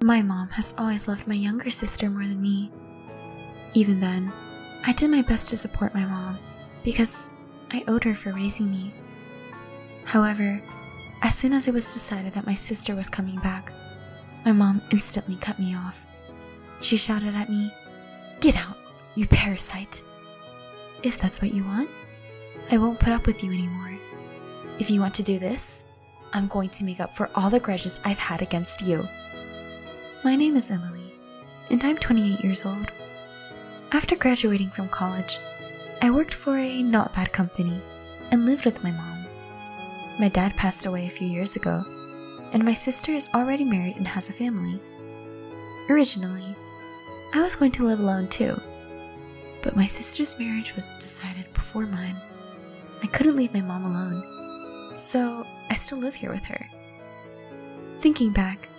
My mom has always loved my younger sister more than me. Even then, I did my best to support my mom because I owed her for raising me. However, as soon as it was decided that my sister was coming back, my mom instantly cut me off. She shouted at me, "Get out, you parasite! If that's what you want, I won't put up with you anymore. If you want to do this, I'm going to make up for all the grudges I've had against you." My name is Emily, and I'm 28 years old. After graduating from college, I worked for a not bad company and lived with my mom. My dad passed away a few years ago, and my sister is already married and has a family. Originally, I was going to live alone too, but my sister's marriage was decided before mine. I couldn't leave my mom alone, so I still live here with her. Thinking back,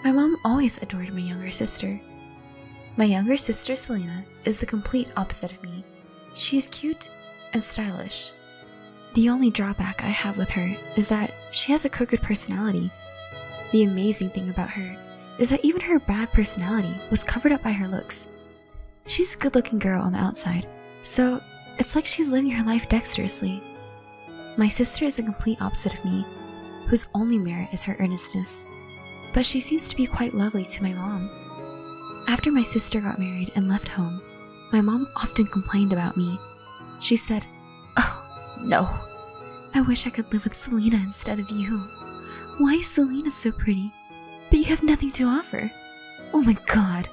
my mom always adored my younger sister. My younger sister, Selena, is the complete opposite of me. She is cute and stylish. The only drawback I have with her is that she has a crooked personality. The amazing thing about her is that even her bad personality was covered up by her looks. She's a good-looking girl on the outside, so it's like she's living her life dexterously. My sister is the complete opposite of me, whose only merit is her earnestness, but she seems to be quite lovely to my mom. After my sister got married and left home, my mom often complained about me. She said, "Oh, no. I wish I could live with Selena instead of you. Why is Selena so pretty, but you have nothing to offer? Oh my god,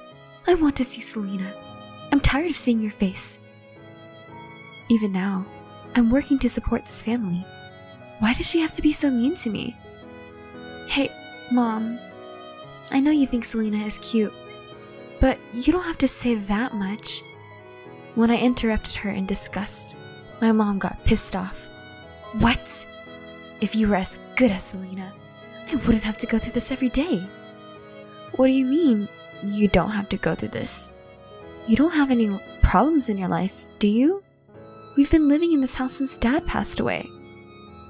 I want to see Selena. I'm tired of seeing your face." Even now, I'm working to support this family. Why does she have to be so mean to me? Hey, Mom, I know you think Selena is cute, but you don't have to say that much. When I interrupted her in disgust, my mom got pissed off. "What? If you were as good as Selena, I wouldn't have to go through this every day." "What do you mean, you don't have to go through this? You don't have any problems in your life, do you? We've been living in this house since Dad passed away."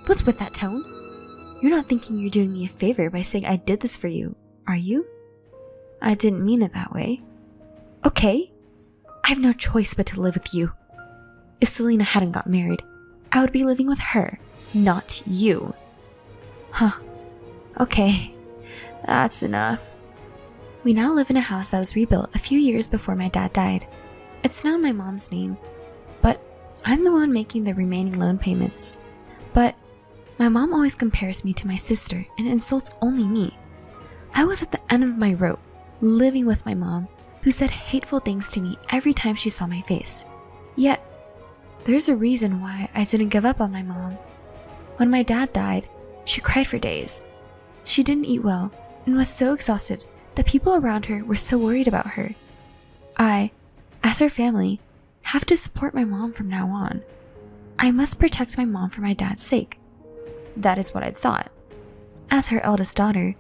"What's with that tone? You're not thinking you're doing me a favor by saying I did this for you, are you?" "I didn't mean it that way." "Okay, I have no choice but to live with you. If Selena hadn't got married, I would be living with her, not you." "Huh, okay, that's enough." We now live in a house that was rebuilt a few years before my dad died. It's now in my mom's name, but I'm the one making the remaining loan payments. But my mom always compares me to my sister and insults only me. I was at the end of my rope, living with my mom, who said hateful things to me every time she saw my face. Yet, there's a reason why I didn't give up on my mom. When my dad died, she cried for days. She didn't eat well and was so exhausted that people around her were so worried about her. I, as her family, have to support my mom from now on. I must protect my mom for my dad's sake. That is what I thought. As her eldest daughter,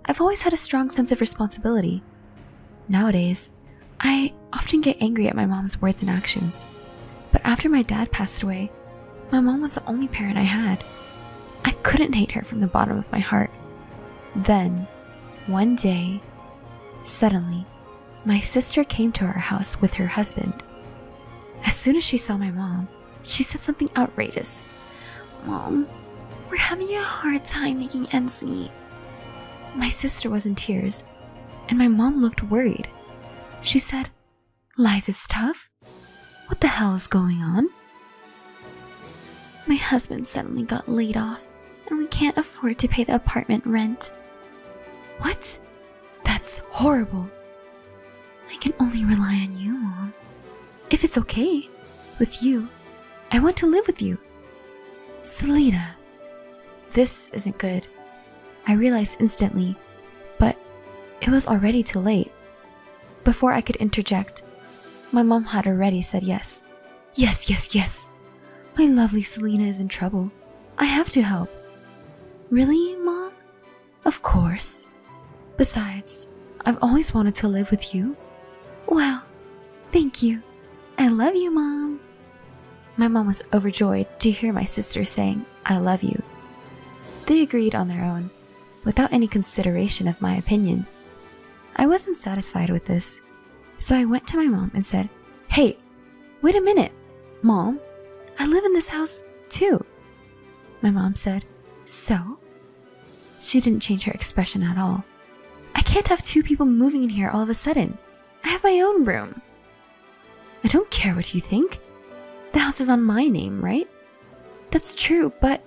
I've always had a strong sense of responsibility. Nowadays, I often get angry at my mom's words and actions. But after my dad passed away, my mom was the only parent I had. I couldn't hate her from the bottom of my heart. Then, one day, suddenly, my sister came to our house with her husband. As soon as she saw my mom, she said something outrageous. "Mom, we're having a hard time making ends meet." My sister was in tears, and my mom looked worried. She said, "Life is tough? What the hell is going on?" "My husband suddenly got laid off, and we can't afford to pay the apartment rent." "What? That's horrible." "I can only rely on you, Mom. If it's okay with you, I want to live with you." "Selena, this isn't good." I realized instantly, but it was already too late. Before I could interject, my mom had already said yes. Yes, yes, yes. My lovely Selena is in trouble. I have to help." "Really, Mom?" "Of course. Besides, I've always wanted to live with you." "Wow, thank you. I love you, Mom." My mom was overjoyed to hear my sister saying, "I love you." They agreed on their own, without any consideration of my opinion. I wasn't satisfied with this, so I went to my mom and said, "Hey, wait a minute, Mom, I live in this house too." My mom said, "So?" She didn't change her expression at all. "I can't have two people moving in here all of a sudden. I have my own room." "I don't care what you think. The house is on my name, right?" "That's true, but..."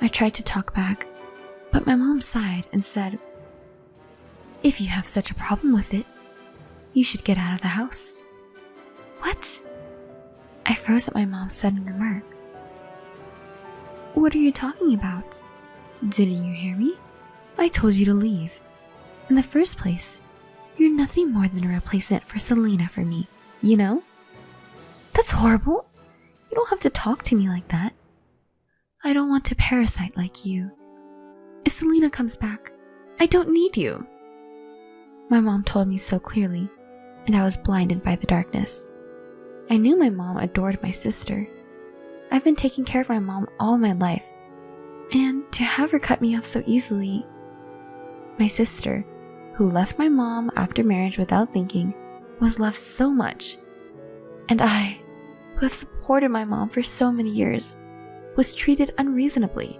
I tried to talk back, but my mom sighed and said, "If you have such a problem with it, you should get out of the house." "What?" I froze at my mom's sudden remark. "What are you talking about? Didn't you hear me? I told you to leave. In the first place, you're nothing more than a replacement for Selena for me, you know?" "That's horrible. You don't have to talk to me like that. I don't want to parasite like you. If Selena comes back, I don't need you." My mom told me so clearly, and I was blinded by the darkness. I knew my mom adored my sister. I've been taking care of my mom all my life, and to have her cut me off so easily... My sister, who left my mom after marriage without thinking, was loved so much. And I, who have supported my mom for so many years, was treated unreasonably.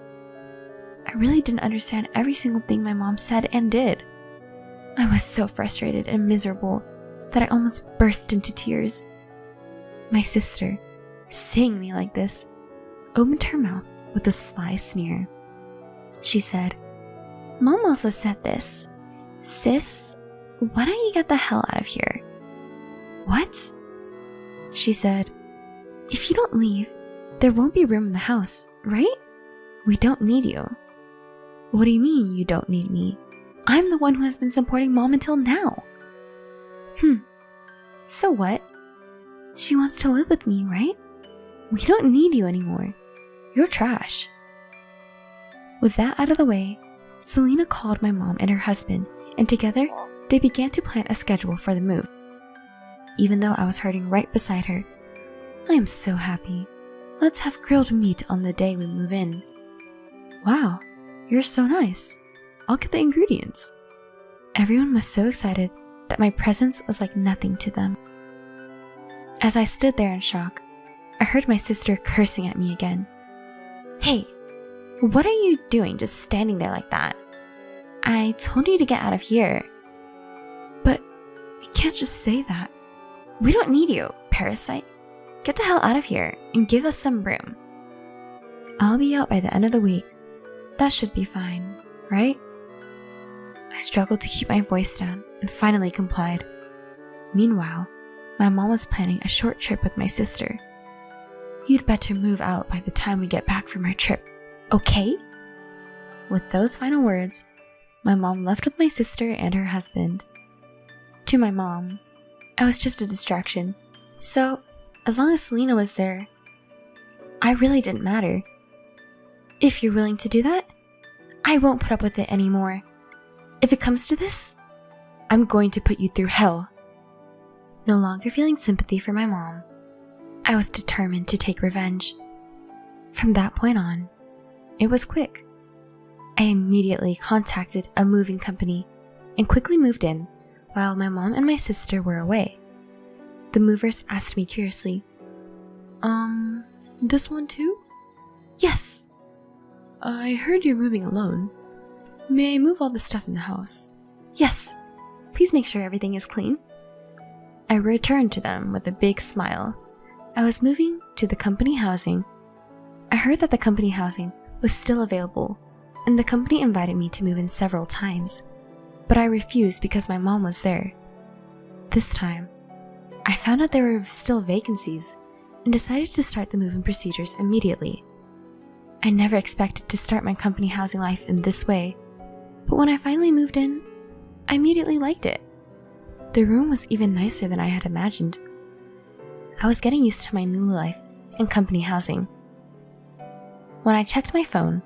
I really didn't understand every single thing my mom said and did. I was so frustrated and miserable that I almost burst into tears. My sister, seeing me like this, opened her mouth with a sly sneer. She said, "Mom also said this. Sis, why don't you get the hell out of here?" "What?" She said, "If you don't leave, there won't be room in the house, right? We don't need you." "What do you mean you don't need me? I'm the one who has been supporting Mom until now." So what? She wants to live with me, right? We don't need you anymore. You're trash." With that out of the way, Selena called my mom and her husband, and together they began to plan a schedule for the move. Even though I was hurting right beside her, "I am so happy. Let's have grilled meat on the day we move in." "Wow, you're so nice. I'll get the ingredients." Everyone was so excited that my presence was like nothing to them. As I stood there in shock, I heard my sister cursing at me again. "Hey, what are you doing just standing there like that? I told you to get out of here." "But we can't just say that. We don't need you, parasite. Get the hell out of here and give us some room." "I'll be out by the end of the week. That should be fine, right?" I struggled to keep my voice down and finally complied. Meanwhile, my mom was planning a short trip with my sister. "You'd better move out by the time we get back from our trip, okay?" With those final words, my mom left with my sister and her husband. To my mom, I was just a distraction, so as long as Selena was there, I really didn't matter. "If you're willing to do that, I won't put up with it anymore. If it comes to this, I'm going to put you through hell." No longer feeling sympathy for my mom, I was determined to take revenge. From that point on, it was quick. I immediately contacted a moving company and quickly moved in while my mom and my sister were away. The movers asked me curiously, This one too?" "Yes." "I heard you're moving alone. May I move all the stuff in the house?" "Yes. Please make sure everything is clean." I returned to them with a big smile. I was moving to the company housing. I heard that the company housing was still available, and the company invited me to move in several times, but I refused because my mom was there. This time, I found out there were still vacancies and decided to start the move-in procedures immediately. I never expected to start my company housing life in this way, but when I finally moved in, I immediately liked it. The room was even nicer than I had imagined. I was getting used to my new life in company housing. When I checked my phone,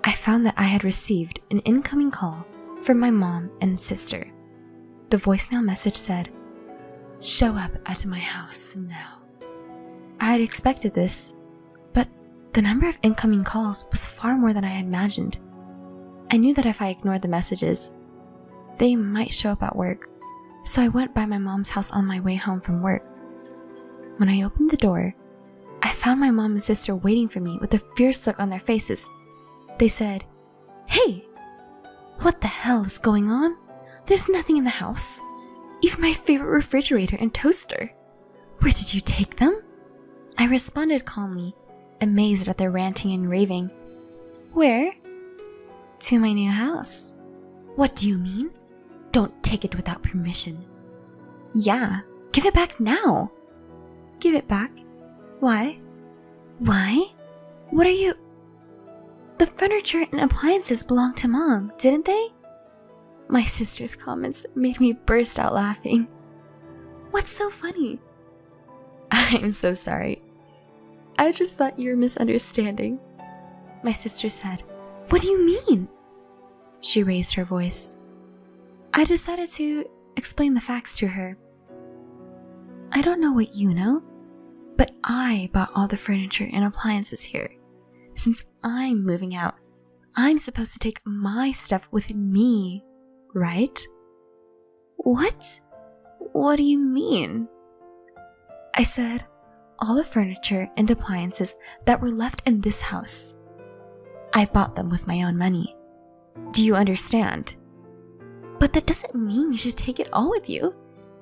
I found that I had received an incoming call from my mom and sister. The voicemail message said, "Show up at my house now." I had expected this, but the number of incoming calls was far more than I had imagined. I knew that if I ignored the messages, they might show up at work, so I went by my mom's house on my way home from work. When I opened the door, I found my mom and sister waiting for me with a fierce look on their faces. They said, "Hey, what the hell is going on? There's nothing in the house. Even my favorite refrigerator and toaster. Where did you take them?" I responded calmly, amazed at their ranting and raving. "Where?" "To my new house." "What do you mean? Don't take it without permission." "Yeah, give it back now." "Give it back? Why?" "Why? What are you—" "The furniture and appliances belong to Mom, didn't they?" My sister's comments made me burst out laughing. "What's so funny?" "I'm so sorry. I just thought you were misunderstanding," my sister said. "What do you mean?" She raised her voice. I decided to explain the facts to her. "I don't know what you know, but I bought all the furniture and appliances here. Since I'm moving out, I'm supposed to take my stuff with me, right?" "What? What do you mean?" I said, "All the furniture and appliances that were left in this house. I bought them with my own money. Do you understand?" "But that doesn't mean you should take it all with you.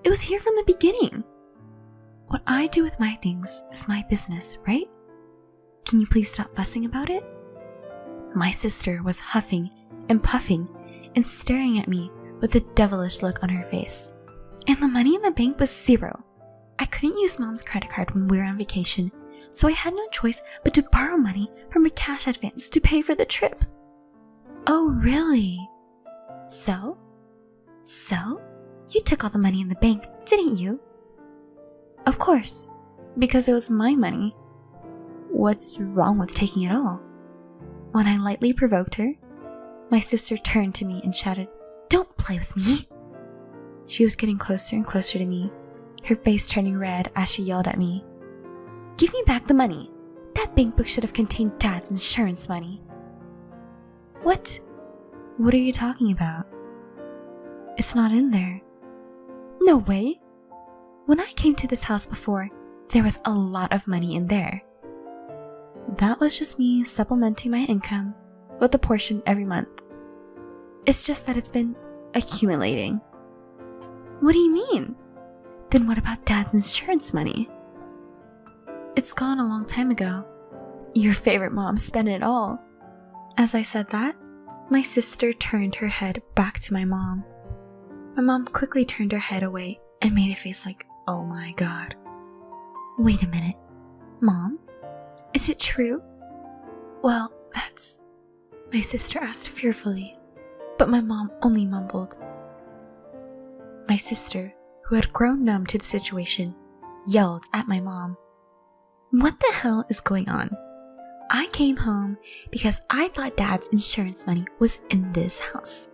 It was here from the beginning." "What I do with my things is my business, right? Can you please stop fussing about it?" My sister was huffing and puffing and staring at me with a devilish look on her face. And the money in the bank was zero. I couldn't use Mom's credit card when we were on vacation, so I had no choice but to borrow money from a cash advance to pay for the trip. "Oh, really? So? You took all the money in the bank, didn't you?" "Of course, because it was my money. What's wrong with taking it all?" When I lightly provoked her, my sister turned to me and shouted, "Don't play with me!" She was getting closer and closer to me, her face turning red as she yelled at me, "Give me back the money! That bank book should have contained Dad's insurance money." "What? What are you talking about?" "It's not in there." "No way! When I came to this house before, there was a lot of money in there." "That was just me supplementing my income with a portion every month. It's just that it's been accumulating." "What do you mean? Then what about Dad's insurance money?" "It's gone a long time ago. Your favorite mom spent it all." As I said that, my sister turned her head back to my mom. My mom quickly turned her head away and made a face like, "Oh my God." "Wait a minute. Mom? Is it true?" "Well, that's—" my sister asked fearfully, but my mom only mumbled. My sister, who had grown numb to the situation, yelled at my mom. "What the hell is going on? I came home because I thought Dad's insurance money was in this house."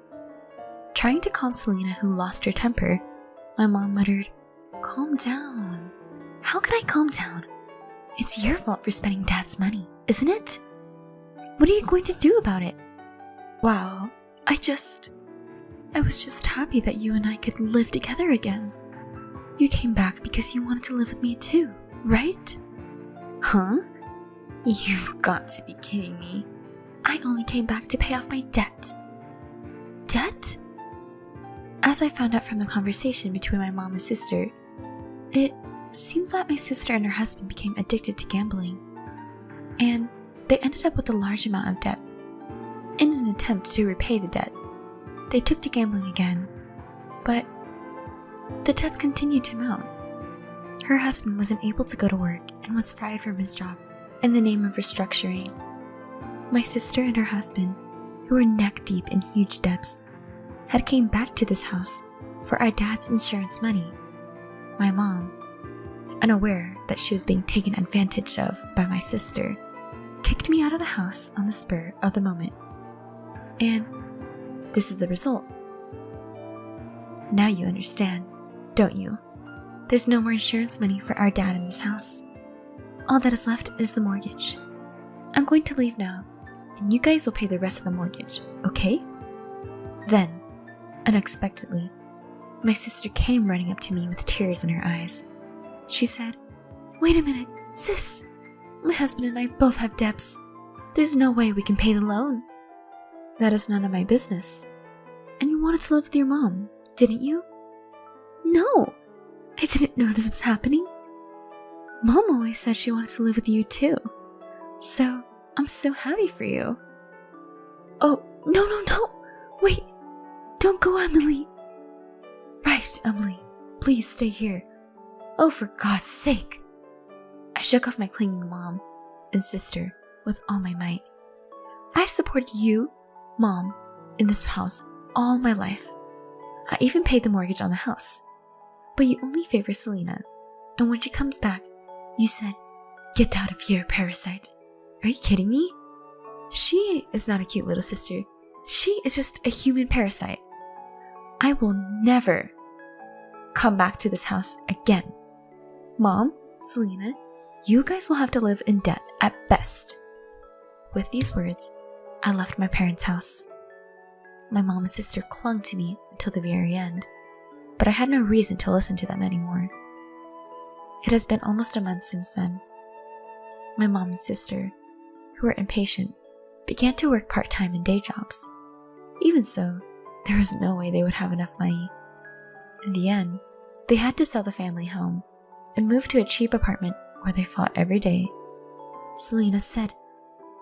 Trying to calm Selena, who lost her temper, my mom muttered, "Calm down." "How could I calm down? It's your fault for spending Dad's money, isn't it? What are you going to do about it?" "Wow, I was just happy that you and I could live together again. You came back because you wanted to live with me too, right?" "Huh? You've got to be kidding me. I only came back to pay off my debt." "Debt?" As I found out from the conversation between my mom and sister, it seems that my sister and her husband became addicted to gambling, and they ended up with a large amount of debt. In an attempt to repay the debt, they took to gambling again, but the debts continued to mount. Her husband wasn't able to go to work and was fired from his job in the name of restructuring. My sister and her husband, who were neck deep in huge debts, had came back to this house for our dad's insurance money. My mom, unaware that she was being taken advantage of by my sister, kicked me out of the house on the spur of the moment. And this is the result. Now you understand, don't you? There's no more insurance money for our dad in this house. All that is left is the mortgage. I'm going to leave now, and you guys will pay the rest of the mortgage, okay? Then, Unexpectedly, my sister came running up to me with tears in her eyes. She said, "Wait a minute, sis. My husband and I both have debts. There's no way we can pay the loan." "That is none of my business. And you wanted to live with your mom, didn't you?" "No, I didn't know this was happening. Mom always said she wanted to live with you too. So I'm so happy for you." "Oh, no. Wait, don't go, Emily." "Right, Emily, please stay here. Oh, for God's sake." I shook off my clinging mom and sister with all my might. "I've supported you, Mom, in this house all my life. I even paid the mortgage on the house. But you only favor Selena, and when she comes back, you said, 'Get out of here, parasite.' Are you kidding me? She is not a cute little sister. She is just a human parasite. I will never come back to this house again. Mom, Selena, you guys will have to live in debt at best." With these words, I left my parents' house. My mom and sister clung to me until the very end, but I had no reason to listen to them anymore. It has been almost a month since then. My mom and sister, who were impatient, began to work part-time in day jobs. Even so, there was no way they would have enough money. In the end, they had to sell the family home and move to a cheap apartment where they fought every day. Selena said,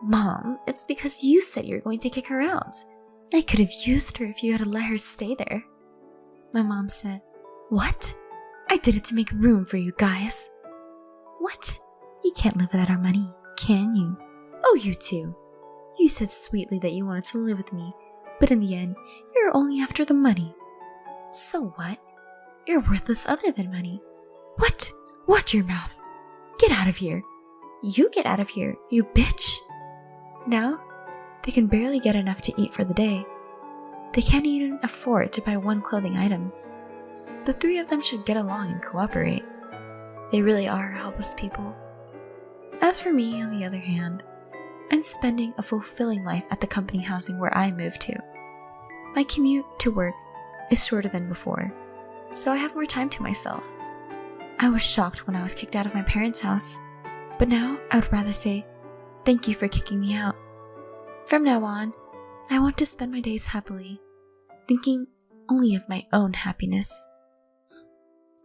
"Mom, it's because you said you were going to kick her out. I could have used her if you had let her stay there." My mom said, "What? I did it to make room for you guys." "What? You can't live without our money, can you? Oh, you too. You said sweetly that you wanted to live with me, but in the end, you're only after the money. So what? You're worthless other than money. What? Watch your mouth. Get out of here. You get out of here, you bitch." Now, they can barely get enough to eat for the day. They can't even afford to buy one clothing item. The three of them should get along and cooperate. They really are helpless people. As for me, on the other hand, I'm spending a fulfilling life at the company housing where I moved to. My commute to work is shorter than before, so I have more time to myself. I was shocked when I was kicked out of my parents' house, but now I would rather say, "Thank you for kicking me out." From now on, I want to spend my days happily, thinking only of my own happiness.